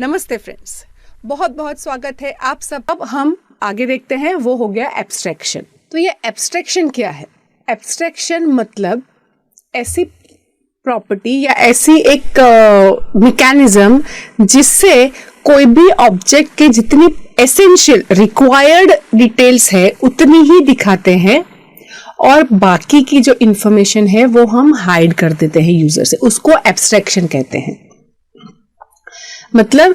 नमस्ते फ्रेंड्स, बहुत बहुत स्वागत है आप सब। अब हम आगे देखते हैं, वो हो गया एब्स्ट्रैक्शन। तो ये एब्स्ट्रैक्शन क्या है? एब्स्ट्रैक्शन मतलब ऐसी प्रॉपर्टी या ऐसी एक मैकेनिज्म जिससे कोई भी ऑब्जेक्ट के जितनी एसेंशियल रिक्वायर्ड डिटेल्स है उतनी ही दिखाते हैं और बाकी की जो इंफॉर्मेशन है वो हम हाइड कर देते हैं यूजर से। उसको एब्स्ट्रैक्शन कहते हैं। मतलब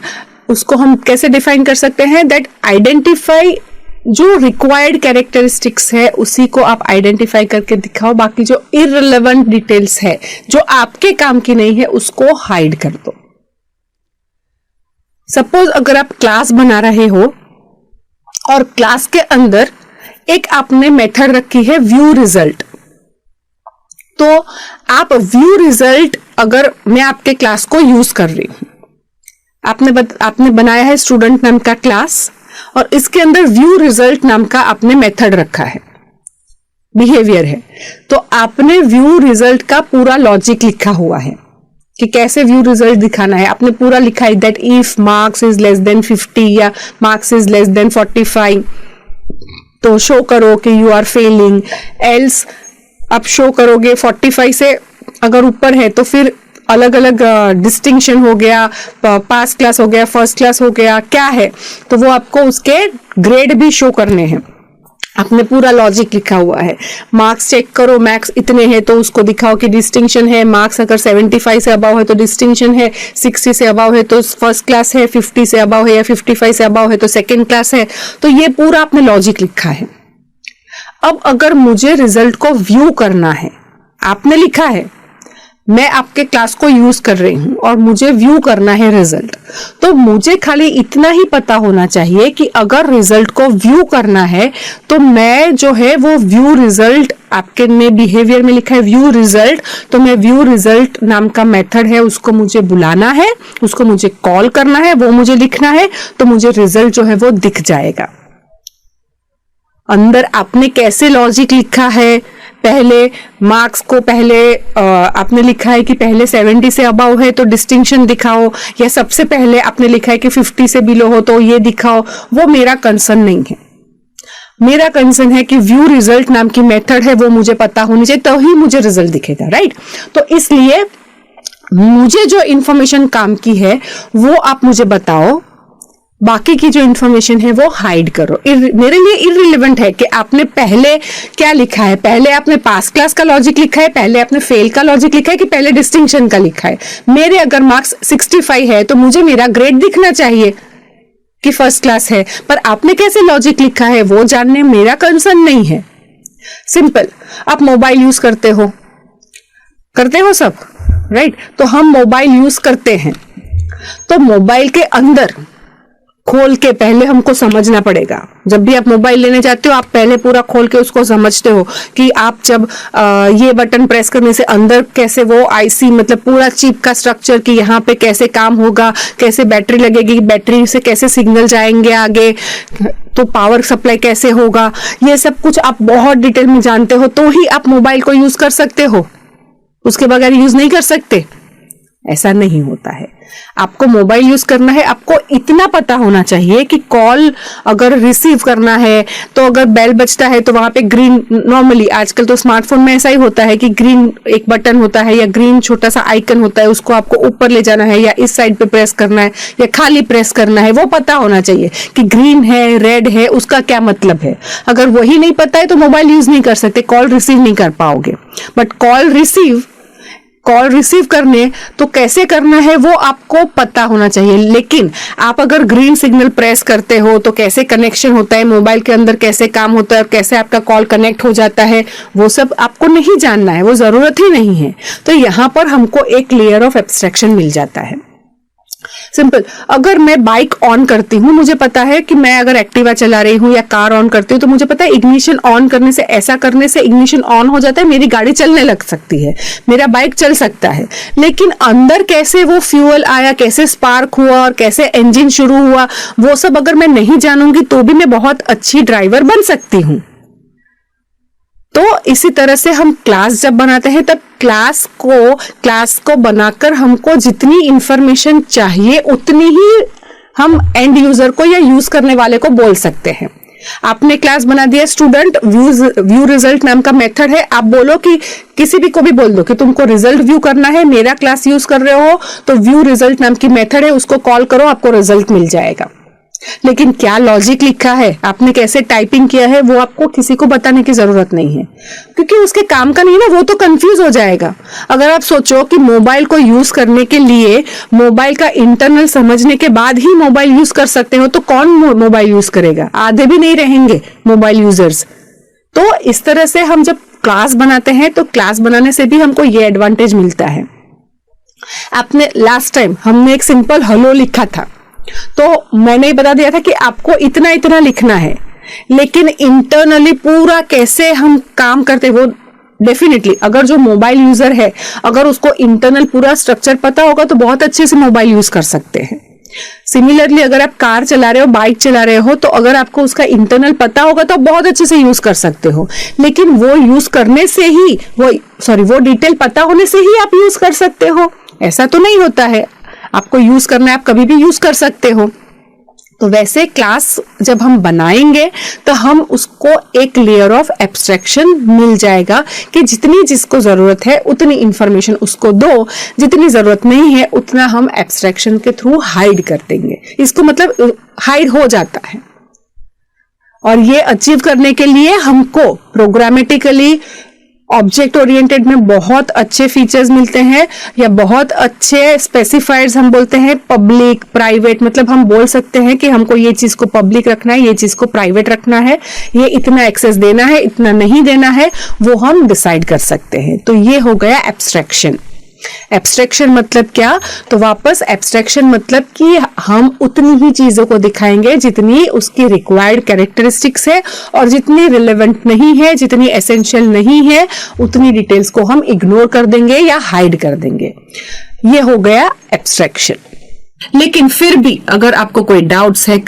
उसको हम कैसे डिफाइन कर सकते हैं? दैट आइडेंटिफाई जो रिक्वायर्ड कैरेक्टरिस्टिक्स है उसी को आप आइडेंटिफाई करके दिखाओ, बाकी जो इररिलेवेंट डिटेल्स है जो आपके काम की नहीं है उसको हाइड कर दो। सपोज अगर आप क्लास बना रहे हो और क्लास के अंदर एक आपने मेथड रखी है व्यू रिजल्ट, तो आप व्यू रिजल्ट अगर मैं आपके क्लास को यूज कर रही हूं, आपने बनाया है स्टूडेंट नाम का क्लास और इसके अंदर व्यू रिजल्ट नाम का आपने मेथड रखा है, बिहेवियर है। तो आपने व्यू रिजल्ट का पूरा लॉजिक लिखा हुआ है कि कैसे व्यू रिजल्ट दिखाना है। आपने पूरा लिखा है that if marks is less than 50 या मार्क्स इज लेस देन 45 तो शो करो कि यू आर फेलिंग, एल्स आप शो करोगे 45 से अगर ऊपर है तो फिर अलग अलग डिस्टिंक्शन हो गया, पास क्लास हो गया, फर्स्ट क्लास हो गया, क्या है तो वो आपको उसके ग्रेड भी शो करने हैं। आपने पूरा लॉजिक लिखा हुआ है। मार्क्स चेक करो, मार्क्स इतने हैं तो उसको दिखाओ कि डिस्टिंक्शन है। मार्क्स अगर 75 से अबाव है तो डिस्टिंक्शन है, 60 से अबाव है तो फर्स्ट क्लास है, 50 से अबाव है या 55 से अबाव है तो सेकेंड क्लास है। तो ये पूरा आपने लॉजिक लिखा है। अब अगर मुझे रिजल्ट को व्यू करना है, आपने लिखा है मैं आपके क्लास को यूज कर रही हूं और मुझे व्यू करना है रिजल्ट, तो मुझे खाली इतना ही पता होना चाहिए कि अगर रिजल्ट को व्यू करना है तो मैं जो है वो व्यू रिजल्ट, आपके में बिहेवियर में लिखा है व्यू रिजल्ट, तो मैं व्यू रिजल्ट नाम का मेथड है उसको मुझे बुलाना है, उसको मुझे कॉल करना है, वो मुझे लिखना है, तो मुझे रिजल्ट जो है वो दिख जाएगा। अंदर आपने कैसे लॉजिक लिखा है, पहले मार्क्स को पहले आपने लिखा है कि पहले 70 से अबाव है तो डिस्टिंक्शन दिखाओ, या सबसे पहले आपने लिखा है कि 50 से बिलो हो तो ये दिखाओ, वो मेरा कंसर्न नहीं है। मेरा कंसर्न है कि व्यू रिजल्ट नाम की मेथड है वो मुझे पता होनी चाहिए, तो ही मुझे रिजल्ट दिखेगा, राइट। तो इसलिए मुझे जो इंफॉर्मेशन काम की है वो आप मुझे बताओ, बाकी की जो इंफॉर्मेशन है वो हाइड करो। मेरे लिए इररिलेवेंट है कि आपने पहले क्या लिखा है, पहले आपने पास क्लास का लॉजिक लिखा है, पहले आपने फेल का लॉजिक लिखा है कि पहले डिस्टिंक्शन का लिखा है। मेरे अगर मार्क्स 65 है तो मुझे मेरा ग्रेड दिखना चाहिए कि फर्स्ट क्लास है, पर आपने कैसे लॉजिक लिखा है वो जानने मेरा कंसर्न नहीं है। सिंपल, आप मोबाइल यूज करते हो सब, राइट। तो हम मोबाइल यूज करते हैं, तो मोबाइल के अंदर खोल के पहले हमको समझना पड़ेगा। जब भी आप मोबाइल लेने जाते हो आप पहले पूरा खोल के उसको समझते हो कि आप जब ये बटन प्रेस करने से अंदर कैसे वो आईसी, मतलब पूरा चिप का स्ट्रक्चर कि यहाँ पे कैसे काम होगा, कैसे बैटरी लगेगी, बैटरी से कैसे सिग्नल जाएंगे आगे, तो पावर सप्लाई कैसे होगा, ये सब कुछ आप बहुत डिटेल में जानते हो तो ही आप मोबाइल को यूज कर सकते हो, उसके बगैर यूज नहीं कर सकते। ऐसा नहीं होता है। आपको मोबाइल यूज करना है, आपको इतना पता होना चाहिए कि कॉल अगर रिसीव करना है तो अगर बेल बजता है तो वहां पे ग्रीन, नॉर्मली आजकल तो स्मार्टफोन में ऐसा ही होता है कि ग्रीन एक बटन होता है या ग्रीन छोटा सा आइकन होता है, उसको आपको ऊपर ले जाना है या इस साइड पे प्रेस करना है या खाली प्रेस करना है, वो पता होना चाहिए कि ग्रीन है, रेड है, उसका क्या मतलब है। अगर वही नहीं पता है तो मोबाइल यूज नहीं कर सकते, कॉल रिसीव नहीं कर पाओगे। बट कॉल रिसीव करने तो कैसे करना है वो आपको पता होना चाहिए। लेकिन आप अगर ग्रीन सिग्नल प्रेस करते हो तो कैसे कनेक्शन होता है मोबाइल के अंदर, कैसे काम होता है और कैसे आपका कॉल कनेक्ट हो जाता है, वो सब आपको नहीं जानना है, वो जरूरत ही नहीं है। तो यहां पर हमको एक लेयर ऑफ एब्स्ट्रैक्शन मिल जाता है। सिंपल, अगर मैं बाइक ऑन करती हूँ, मुझे पता है कि मैं अगर एक्टिवा चला रही हूँ या कार ऑन करती हूँ तो मुझे पता है इग्निशन ऑन करने से, ऐसा करने से इग्निशन ऑन हो जाता है, मेरी गाड़ी चलने लग सकती है, मेरा बाइक चल सकता है। लेकिन अंदर कैसे वो फ्यूल आया, कैसे स्पार्क हुआ और कैसे इंजन शुरू हुआ, वो सब अगर मैं नहीं जानूंगी तो भी मैं बहुत अच्छी ड्राइवर बन सकती हूँ। तो इसी तरह से हम क्लास जब बनाते हैं तब क्लास को बनाकर हमको जितनी इंफॉर्मेशन चाहिए उतनी ही हम एंड यूजर को या यूज करने वाले को बोल सकते हैं। आपने क्लास बना दिया, स्टूडेंट व्यू रिजल्ट नाम का मेथड है। आप बोलो कि किसी भी को भी बोल दो कि तुमको रिजल्ट व्यू करना है, मेरा क्लास यूज कर रहे हो तो व्यू रिजल्ट नाम की मेथड है, उसको कॉल करो, आपको रिजल्ट मिल जाएगा। लेकिन क्या लॉजिक लिखा है, आपने कैसे टाइपिंग किया है, वो आपको किसी को बताने की जरूरत नहीं है, क्योंकि उसके काम का नहीं ना, वो तो कंफ्यूज हो जाएगा। अगर आप सोचो कि मोबाइल को यूज करने के लिए मोबाइल का इंटरनल समझने के बाद ही मोबाइल यूज कर सकते हो, तो कौन मोबाइल यूज करेगा? आधे भी नहीं रहेंगे मोबाइल यूजर्स। तो इस तरह से हम जब क्लास बनाते हैं तो क्लास बनाने से भी हमको ये एडवांटेज मिलता है। आपने लास्ट टाइम हमने एक सिंपल हेलो लिखा था, तो मैंने बता दिया था कि आपको इतना इतना लिखना है, लेकिन इंटरनली पूरा कैसे हम काम करते हैं वो डेफिनेटली अगर जो मोबाइल यूजर है, अगर उसको इंटरनल पूरा स्ट्रक्चर पता होगा तो बहुत अच्छे से मोबाइल यूज कर सकते हैं। सिमिलरली अगर आप कार चला रहे हो, बाइक चला रहे हो, तो अगर आपको उसका इंटरनल पता होगा तो बहुत अच्छे से यूज कर सकते हो। लेकिन वो यूज करने से ही वो डिटेल पता होने से ही आप यूज कर सकते हो, ऐसा तो नहीं होता है। आपको यूज करना है, आप कभी भी यूज कर सकते हो। तो वैसे क्लास जब हम बनाएंगे तो हम उसको एक लेयर ऑफ एब्स्ट्रैक्शन मिल जाएगा कि जितनी जिसको जरूरत है उतनी इंफॉर्मेशन उसको दो, जितनी जरूरत नहीं है उतना हम एब्स्ट्रैक्शन के थ्रू हाइड कर देंगे। इसको मतलब हाइड हो जाता है। और ये अचीव करने के लिए हमको प्रोग्रामेटिकली ऑब्जेक्ट ओरिएंटेड में बहुत अच्छे फीचर्स मिलते हैं, या बहुत अच्छे स्पेसिफायर्स हम बोलते हैं, पब्लिक प्राइवेट, मतलब हम बोल सकते हैं कि हमको ये चीज को पब्लिक रखना है, ये चीज को प्राइवेट रखना है, ये इतना एक्सेस देना है, इतना नहीं देना है, वो हम डिसाइड कर सकते हैं। तो ये हो गया एब्स्ट्रैक्शन। एब्स्ट्रैक्शन मतलब क्या? तो वापस एब्स्ट्रैक्शन मतलब कि हम उतनी ही चीजों को दिखाएंगे जितनी उसकी रिक्वायर्ड कैरेक्टरिस्टिक्स है, और जितनी रिलेवेंट नहीं है, जितनी एसेंशियल नहीं है, उतनी डिटेल्स को हम इग्नोर कर देंगे या हाइड कर देंगे। ये हो गया एब्स्ट्रैक्शन। लेकिन फिर भी अगर आपको कोई डाउट्स है,